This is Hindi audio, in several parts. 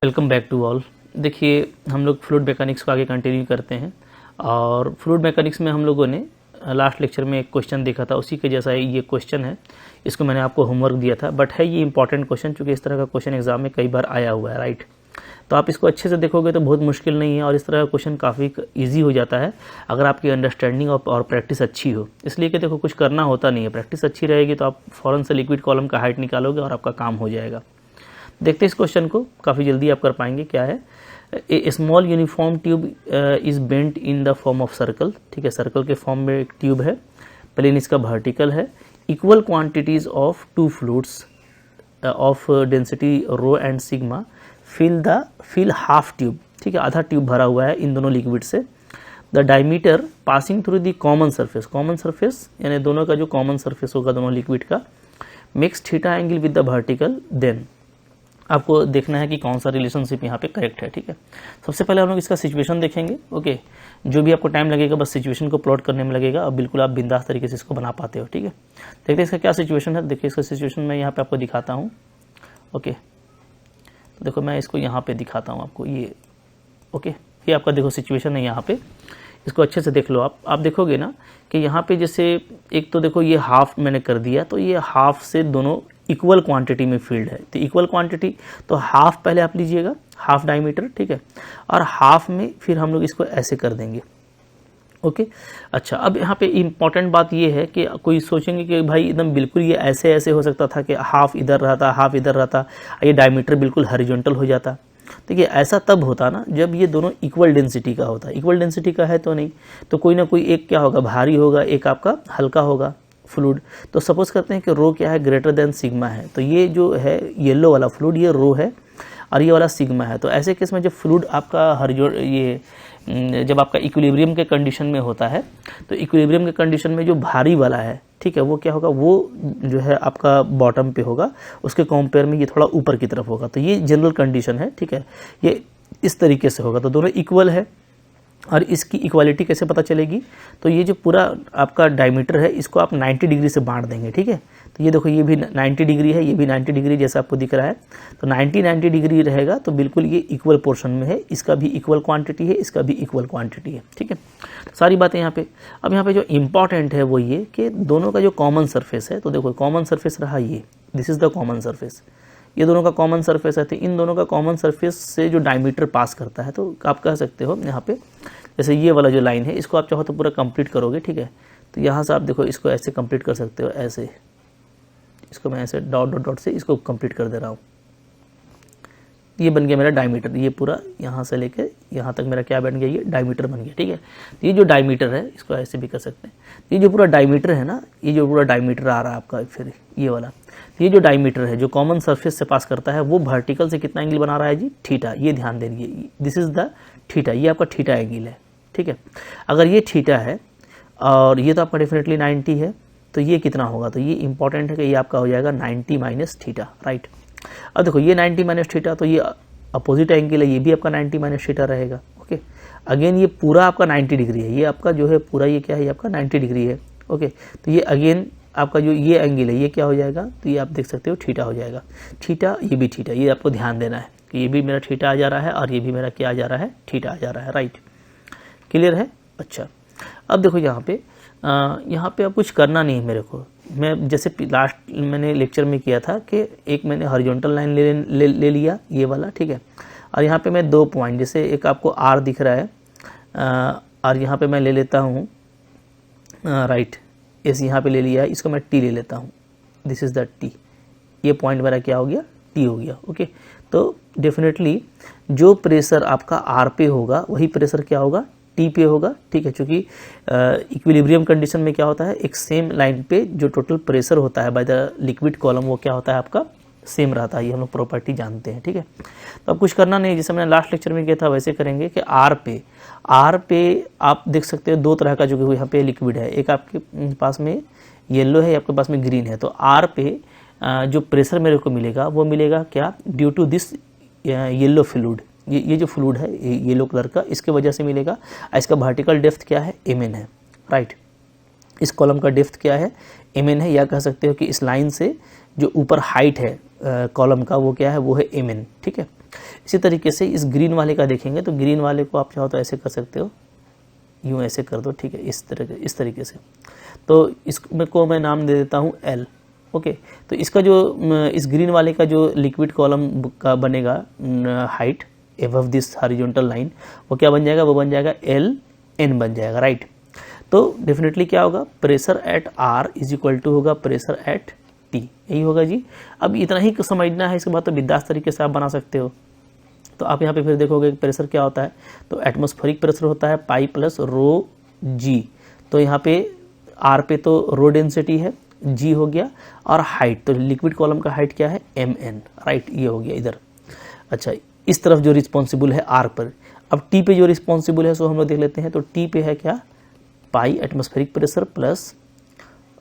Welcome back to all. देखिए, हम लोग फ्लूइड मैकेनिक्स को आगे कंटिन्यू करते हैं और फ्लूइड मैकेनिक्स में हम लोगों ने लास्ट लेक्चर में एक क्वेश्चन देखा था, उसी के जैसा ये क्वेश्चन है। इसको मैंने आपको होमवर्क दिया था, बट है ये इंपॉर्टेंट क्वेश्चन, चूँकि इस तरह का क्वेश्चन एग्जाम में कई बार आया हुआ है, राइट। तो आप इसको अच्छे से देखोगे तो बहुत मुश्किल नहीं है और इस तरह का क्वेश्चन काफ़ी ईजी हो जाता है अगर आपकी अंडरस्टैंडिंग और प्रैक्टिस अच्छी हो। इसलिए कि देखो, कुछ करना होता नहीं है, प्रैक्टिस अच्छी रहेगी तो आप फ़ौरन से लिक्विड कॉलम का हाइट निकालोगे और आपका काम हो जाएगा। देखते हैं इस क्वेश्चन को, काफ़ी जल्दी आप कर पाएंगे। क्या है, a small uniform tube is bent in the form of circle. ठीक है, सर्कल के फॉर्म में एक ट्यूब है, प्लेन इसका वर्टिकल है। Equal quantities of two fluids of density rho and sigma fill half tube. ठीक है, आधा ट्यूब भरा हुआ है इन दोनों लिक्विड से। The diameter passing through the common surface यानी दोनों का जो कॉमन सरफेस होगा दोनों लिक्विड का, makes theta angle with the vertical. Then आपको देखना है कि कौन सा रिलेशनशिप यहाँ पे करेक्ट है। ठीक है, सबसे पहले हम लोग इसका सिचुएशन देखेंगे। ओके, जो भी आपको टाइम लगेगा बस सिचुएशन को प्लॉट करने में लगेगा और बिल्कुल आप बिंदास तरीके से इसको बना पाते हो। ठीक है, देखते हैं इसका क्या सिचुएशन है। देखिए, इसका सिचुएशन मैं यहाँ पे आपको दिखाता हूँ। ओके, तो देखो मैं इसको यहाँ पे दिखाता हूँ आपको, ये ओके, ये आपका देखो सिचुएशन है यहाँ पे। इसको अच्छे से देख लो आप देखोगे ना कि यहाँ पे जैसे एक तो देखो ये हाफ मैंने कर दिया, तो ये हाफ से दोनों इक्वल क्वांटिटी में फील्ड है। तो इक्वल क्वांटिटी तो हाफ पहले आप लीजिएगा, हाफ डायमीटर। ठीक है, और हाफ में फिर हम लोग इसको ऐसे कर देंगे। ओके, अच्छा, अब यहाँ पे इम्पॉर्टेंट बात ये है कि कोई सोचेंगे कि भाई एकदम बिल्कुल ये ऐसे ऐसे हो सकता था कि हाफ इधर रहता हाफ इधर रहता, ये डायमीटर बिल्कुल हॉरिजॉन्टल हो जाता। देखिए, ऐसा तब होता ना जब ये दोनों इक्वल डेंसिटी का होता। इक्वल डेंसिटी का है तो नहीं, तो कोई ना कोई एक क्या होगा, भारी होगा, एक आपका हल्का होगा फ्लूइड। तो सपोज करते हैं कि रो क्या है, ग्रेटर देन सिग्मा है। तो ये जो है येलो वाला फ्लूइड ये रो है और ये वाला सिग्मा है। तो ऐसे केस में जब फ्लूइड आपका जब आपका इक्विलिब्रियम के कंडीशन में होता है, तो इक्विलिब्रियम के कंडीशन में जो भारी वाला है, ठीक है, वो क्या होगा, वो जो है आपका बॉटम पे होगा, उसके कंपेयर में ये थोड़ा ऊपर की तरफ होगा। तो ये जनरल कंडीशन है। ठीक है, ये इस तरीके से होगा। तो दोनों इक्वल है और इसकी इक्वालिटी कैसे पता चलेगी, तो ये जो पूरा आपका डायमीटर है इसको आप 90 डिग्री से बांट देंगे। ठीक है, तो ये देखो, ये भी 90 डिग्री है, ये भी 90 डिग्री जैसा आपको दिख रहा है। तो 90 डिग्री रहेगा तो बिल्कुल ये इक्वल पोर्शन में है, इसका भी इक्वल क्वांटिटी है, इसका भी इक्वल क्वांटिटी है। ठीक है, सारी बातें यहाँ पे। अब यहाँ पे जो इम्पॉर्टेंट है वो ये कि दोनों का जो कॉमन सर्फेस है, तो देखो कॉमन सर्फेस रहा ये, this is the common surface, ये दोनों का कॉमन सरफेस है। तो इन दोनों का कॉमन सरफेस से जो डायमीटर पास करता है, तो आप कह सकते हो यहाँ पे जैसे ये वाला जो लाइन है इसको आप चाहो तो पूरा कंप्लीट करोगे। ठीक है, तो यहाँ से आप देखो इसको ऐसे कंप्लीट कर सकते हो, ऐसे इसको मैं ऐसे डॉट डॉट डॉट से इसको कंप्लीट कर दे रहा हूँ। ये बन गया मेरा डायमीटर, ये पूरा यहाँ से लेके यहाँ तक मेरा क्या बन गया, ये डायमीटर बन गया। ठीक है, तो ये जो डायमीटर है इसको ऐसे भी कर सकते हैं। ये जो पूरा डायमीटर है ना, ये जो पूरा डायमीटर आ रहा है आपका फिर ये वाला, ये जो डायमीटर है जो कॉमन सरफेस से पास करता है, वो वर्टिकल से कितना एंगल बना रहा है जी, थीटा। ये ध्यान देंगे, दिस इज द थीटा, ये आपका थीटा एंगल है। ठीक है, अगर ये थीटा है और ये तो आपका डेफिनेटली 90 है, तो ये कितना होगा, तो ये इंपॉर्टेंट है कि ये आपका हो जाएगा 90 माइनस थीटा, राइट। अब देखो ये 90 माइनस थीटा, तो ये अपोजिट एंगल है, ये भी आपका 90 माइनस थीटा रहेगा। ओके, अगेन ये पूरा आपका 90 डिग्री है, ये आपका जो है पूरा ये क्या है, ये आपका 90 डिग्री है। ओके, तो ये अगेन आपका जो ये एंगल है ये क्या हो जाएगा, तो ये आप देख सकते हो थीटा हो जाएगा। थीटा, ये भी थीटा, ये आपको ध्यान देना है कि ये भी मेरा थीटा आ जा रहा है और ये भी मेरा क्या आ जा रहा है, थीटा आ जा रहा है, राइट। क्लियर है। अच्छा, अब देखो यहाँ पे अब कुछ करना नहीं है मेरे को। मैं जैसे लास्ट मैंने लेक्चर में किया था कि एक मैंने हॉरिजॉन्टल लाइन ले लिया, ये वाला। ठीक है, और यहाँ पे मैं 2 पॉइंट, जैसे एक आपको आर दिख रहा है और यहाँ पे मैं ले लेता हूँ राइट, इस यहाँ पे ले लिया है, इसको मैं टी ले लेता हूँ, दिस इज़ द टी। ये पॉइंट मेरा क्या हो गया, टी हो गया। ओके, तो डेफिनेटली जो प्रेशर आपका आर पे होगा वही प्रेशर क्या होगा, टी पे होगा। ठीक है, चूँकि इक्विलिब्रियम कंडीशन में क्या होता है, एक सेम लाइन पे जो टोटल प्रेशर होता है बाय द लिक्विड कॉलम, वो क्या होता है आपका सेम रहता है। ये हम लोग प्रॉपर्टी जानते हैं। ठीक है, तो अब कुछ करना नहीं, जैसे मैंने लास्ट लेक्चर में किया था वैसे करेंगे कि आर पे आप देख सकते हो 2 तरह का जो यहाँ पे लिक्विड है, एक आपके पास में येलो है, आपके पास में ग्रीन है। तो आर पे जो प्रेशर मेरे को मिलेगा वो मिलेगा क्या, due to this yellow fluid, ये जो फ्लूइड है येलो कलर का, इसके वजह से मिलेगा। इसका वर्टिकल डेप्थ क्या है, mn है, राइट। इस कॉलम का डेप्थ क्या है, mn है, या कह सकते हो कि इस लाइन से जो ऊपर हाइट है कॉलम का वो क्या है, वो है mn। ठीक है, इसी तरीके से इस ग्रीन वाले का देखेंगे तो ग्रीन वाले को आप चाहो तो ऐसे कर सकते हो, यूँ ऐसे कर दो, ठीक है, इस तरीके से। तो इसको मैं नाम दे देता हूँ L। ओके, तो इसका जो इस ग्रीन वाले का जो लिक्विड कॉलम का बनेगा height above this horizontal line, वो क्या बन जाएगा, वो बन जाएगा LN बन जाएगा, राइट। तो डेफिनेटली क्या होगा, pressure at R is equal to होगा प्रेशर एट T, यही होगा जी। अब इतना ही समझना है, इसके बाद तो बिंदास तरीके से आप बना सकते हो। तो आप यहाँ पे फिर देखोगे प्रेशर क्या होता है, तो एटमॉस्फेरिक प्रेशर होता है पाई प्लस रो जी। तो यहाँ पे R पे तो रो डेंसिटी है, G हो गया, और हाइट, तो लिक्विड कॉलम का हाइट क्या है MN, राइट, ये हो गया इधर। अच्छा, इस तरफ जो रिस्पॉन्सिबल है R पर। अब T पे जो रिस्पॉन्सिबल है सो हम लोग देख लेते हैं। तो T पे है क्या, पाई एटमॉस्फेरिक प्रेशर प्लस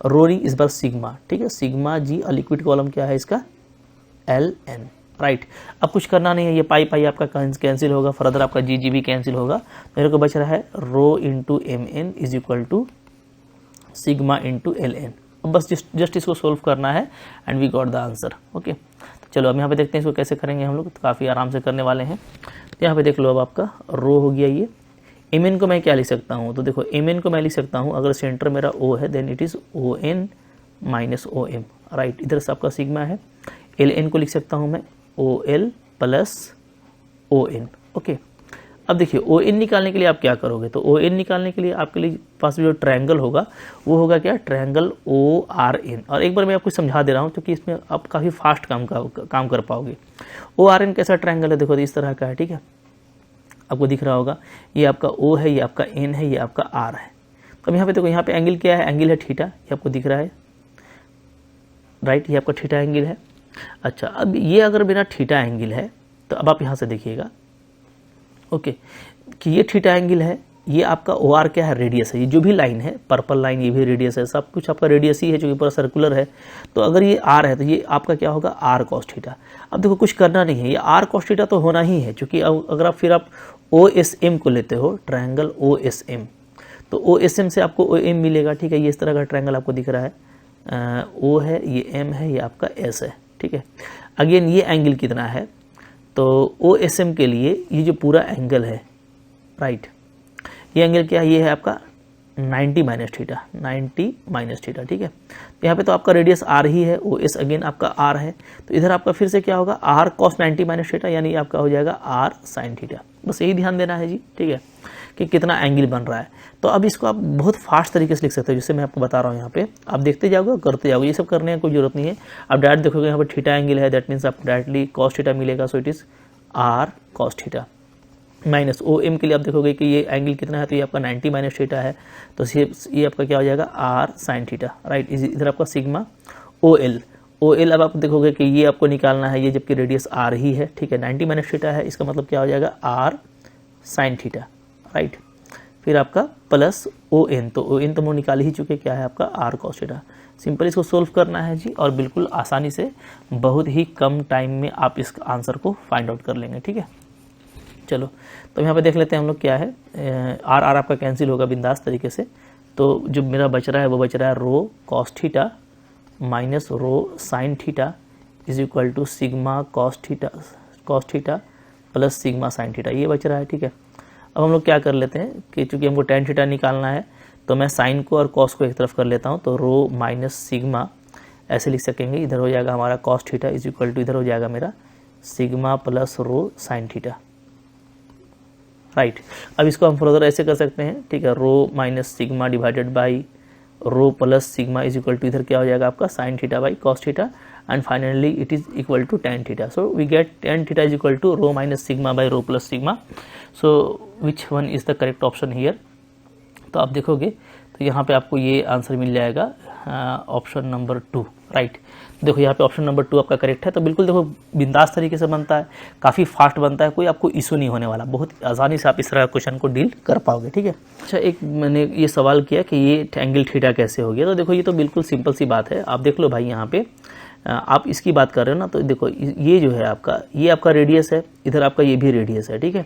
रोरी इस बार सिग्मा, ठीक है, सिग्मा जी, और लिक्विड कॉलम क्या है इसका LN, राइट। अब कुछ करना नहीं है, ये पाई पाई आपका कैंसिल होगा, फर्दर आपका जी भी कैंसिल होगा। मेरे को बच रहा है rho into MN is equal to sigma into LN। अब बस जस्ट इसको सोल्व करना है and we got the answer. Okay, चलो अब यहाँ पे देखते हैं इसको कैसे करेंगे हम लोग, तो काफ़ी आराम से करने वाले हैं। तो यहाँ पे देख लो, अब आपका रो हो गया ये। MN को मैं क्या लिख सकता हूँ, तो देखो MN को मैं लिख सकता हूँ, अगर सेंटर मेरा O है then it is ON minus OM, right. इधर से आपका सिग्मा है। LN को लिख सकता हूँ मैं OL प्लस ON। ओके, अब देखिए ON निकालने के लिए आप क्या करोगे, तो ON निकालने के लिए आपके लिए पास जो ट्रायंगल होगा वो होगा क्या, ट्रायंगल ORN। और एक बार मैं आपको समझा दे रहा हूँ क्योंकि इसमें आप काफ़ी फास्ट काम कर पाओगे। ORN कैसा ट्रायंगल है, देखो इस तरह का है, ठीक है, आपको दिख रहा होगा, ये आपका O है, ये आपका N है, ये आपका R है। तो अब यहाँ पे देखो, यहाँ पे एंगल क्या है, एंगल है थीटा, ये आपको दिख रहा है, राइट, ये आपका थीटा एंगल है। अच्छा, अब ये अगर मेरा थीटा एंगल है तो अब आप यहाँ से देखिएगा, ओके, कि ये थीटा एंगल है, ये आपका OR क्या है, रेडियस है। ये जो भी लाइन है, पर्पल लाइन, ये भी रेडियस है, सब कुछ आपका रेडियस ही है, जो कि पूरा सर्कुलर है। तो अगर ये R है तो ये आपका क्या होगा, R cos थीटा। अब देखो कुछ करना नहीं है, ये R cos थीटा तो होना ही है, क्योंकि अगर आप फिर आप OSM को लेते हो, ट्रायंगल OSM, तो OSM से आपको OM मिलेगा, ठीक है। ये इस तरह का ट्रायंगल आपको दिख रहा है, O है, ये M है, ये आपका S है, ठीक है। अगेन ये एंगल कितना है, तो OSM के लिए ये जो पूरा एंगल है, राइट, ये एंगल क्या है, ये है आपका 90 माइनस थीटा, 90 माइनस थीटा, ठीक है। यहाँ पे तो आपका रेडियस R ही है, OS अगेन आपका R है, तो इधर आपका फिर से क्या होगा, R cos 90 माइनस थीटा, यानी आपका हो जाएगा R sin थीटा। बस यही ध्यान देना है जी, ठीक है, कि कितना एंगल बन रहा है। तो अब इसको आप बहुत फास्ट तरीके से लिख सकते हो, जिससे मैं आपको बता रहा हूँ। यहाँ पे आप देखते जाओगे, करते जाओगे, ये सब करने की कोई जरूरत नहीं है। आप डायरेक्ट देखोगे यहाँ पर थीटा एंगल है, दैट मीन्स आपको डायरेक्टली cos थीटा मिलेगा, so it is R cos theta minus OM के लिए आप देखोगे कि ये एंगल कितना है, तो ये आपका 90 माइनस थीटा है, तो ये आपका क्या हो जाएगा, R sin थीटा, राइट। इधर आपका सिग्मा OL अब आप देखोगे कि ये आपको निकालना है, ये जबकि रेडियस R ही है, ठीक है, 90 माइनस थीटा है, इसका मतलब क्या हो जाएगा, R sin थीटा, राइट। फिर आपका प्लस ON, तो ON तो हम निकाल ही चुके, क्या है आपका R cos थीटा। सिंपल इसको सोल्व करना है जी, और बिल्कुल आसानी से, बहुत ही कम टाइम में आप इस आंसर को फाइंड आउट कर लेंगे, ठीक है। चलो, तो यहाँ पे देख लेते हैं हम लोग क्या है, R आपका कैंसिल होगा बिंदास तरीके से। तो जो मेरा बच रहा है वो बच रहा है rho cos theta minus rho sine theta is equal to sigma cos theta plus sigma sine theta, ये बच रहा है, ठीक है। अब हम लोग क्या कर लेते हैं कि चूंकि हमको tan थीटा निकालना है, तो मैं साइन को और cos को एक तरफ कर लेता हूँ, तो रो माइनस सिग्मा ऐसे लिख सकेंगे, इधर हो जाएगा हमारा cos theta is equal to, इधर हो जाएगा मेरा sigma plus rho sine theta, right. अब इसको हम फर्दर ऐसे कर सकते हैं, ठीक है, rho minus sigma divided by rho plus sigma is equal to, इधर क्या हो जाएगा आपका sine theta by cos theta, and finally it is equal to tan theta. So we get tan theta is equal to rho minus sigma by rho plus sigma. So which one is the correct option here. तो आप देखोगे तो यहाँ पे आपको ये आंसर मिल जाएगा ऑप्शन नंबर 2, राइट। देखो यहाँ पे ऑप्शन नंबर 2 आपका करेक्ट है। तो बिल्कुल देखो बिंदास तरीके से बनता है, काफ़ी फास्ट बनता है, कोई आपको इशू नहीं होने वाला, बहुत आसानी से आप इस तरह क्वेश्चन को डील कर पाओगे, ठीक है। अच्छा, एक मैंने ये सवाल किया कि ये एंगल थीटा कैसे हो गया, तो देखो ये तो बिल्कुल सिंपल सी बात है। आप देख लो भाई, यहाँ पे आप इसकी बात कर रहे हो ना, तो देखो ये जो है आपका, ये आपका रेडियस है, इधर आपका ये भी रेडियस है, ठीक है।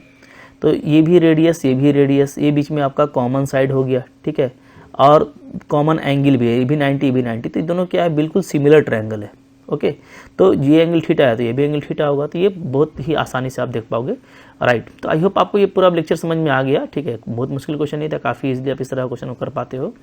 तो ये भी रेडियस, ये भी रेडियस, ये बीच में आपका कॉमन साइड हो गया, ठीक है, और कॉमन एंगल भी है, ये भी 90, ये भी 90, तो ये दोनों क्या है, बिल्कुल सिमिलर ट्रायंगल है, ओके। तो ये एंगल थीटा है तो ये भी एंगल थीटा होगा, तो ये बहुत ही आसानी से आप देख पाओगे, राइट। तो आई होप आपको ये पूरा लेक्चर समझ में आ गया, ठीक है। बहुत मुश्किल क्वेश्चन नहीं था, काफ़ी इजीली आप इस तरह का क्वेश्चन कर पाते हो।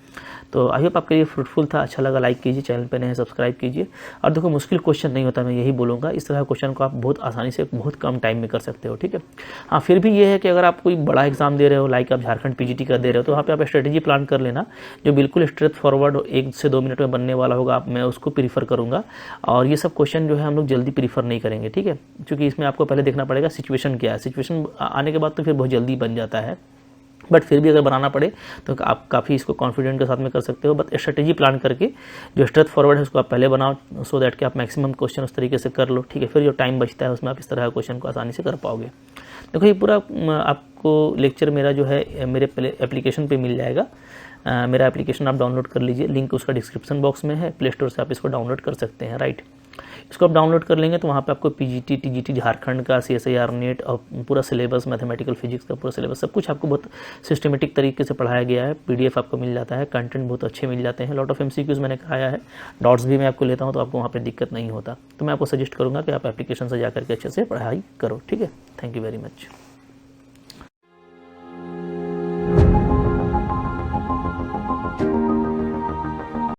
तो आई होप आपके लिए फ्रूटफुल था, अच्छा लगा लाइक कीजिए, चैनल पे नए सब्सक्राइब कीजिए। और देखो मुश्किल क्वेश्चन नहीं होता, मैं यही बोलूँगा, इस तरह का क्वेश्चन को आप बहुत आसानी से बहुत कम टाइम में कर सकते हो, ठीक है। हाँ, फिर भी ये है कि अगर आप कोई बड़ा एग्जाम दे रहे हो, लाइक आप झारखंड पीजीटी का दे रहे हो, तो वहाँ पे आप स्ट्रेटेजी प्लान कर लेना जो बिल्कुल स्ट्रेट फॉरवर्ड 1 से 2 मिनट में बनने वाला होगा, मैं उसको प्रीफर करूँगा। और ये सब क्वेश्चन जो है हम लोग जल्दी प्रीफर नहीं करेंगे, ठीक है, क्योंकि इसमें आपको पहले देखना पड़ेगा सिचुएशन क्या है। सिचुएशन आने के बाद तो फिर बहुत जल्दी बन जाता है, बट फिर भी अगर बनाना पड़े तो आप काफ़ी इसको कॉन्फिडेंट के साथ में कर सकते हो। बट स्ट्रेटेजी प्लान करके जो स्ट्रेट फॉरवर्ड है उसको आप पहले बनाओ, सो दैट कि आप मैक्सिमम क्वेश्चन उस तरीके से कर लो, ठीक है। फिर जो टाइम बचता है उसमें आप इस तरह का क्वेश्चन को आसानी से कर पाओगे। देखो ये पूरा आपको लेक्चर मेरा जो है मेरे एप्लीकेशन पे मिल जाएगा। मेरा एप्लीकेशन आप डाउनलोड कर लीजिए, लिंक उसका डिस्क्रिप्शन बॉक्स में है, प्ले स्टोर से आप इसको डाउनलोड कर सकते हैं, राइट। इसको आप डाउनलोड कर लेंगे तो वहाँ पे आपको पीजीटी, टीजीटी झारखंड का, CSIR नेट और पूरा सिलेबस, मैथमेटिकल फिजिक्स का पूरा सिलेबस, सब कुछ आपको बहुत सिस्टमेटिक तरीके से पढ़ाया गया है। PDF आपको मिल जाता है, कंटेंट बहुत अच्छे मिल जाते हैं, लॉट ऑफ MCQs मैंने कराया है, डॉट्स भी मैं आपको लेता हूँ, तो आपको वहाँ पर दिक्कत नहीं होता। तो मैं आपको सजेस्ट करूँगा कि आप एप्लीकेशन से जा करके अच्छे से पढ़ाई करो, ठीक है। Thank you very much.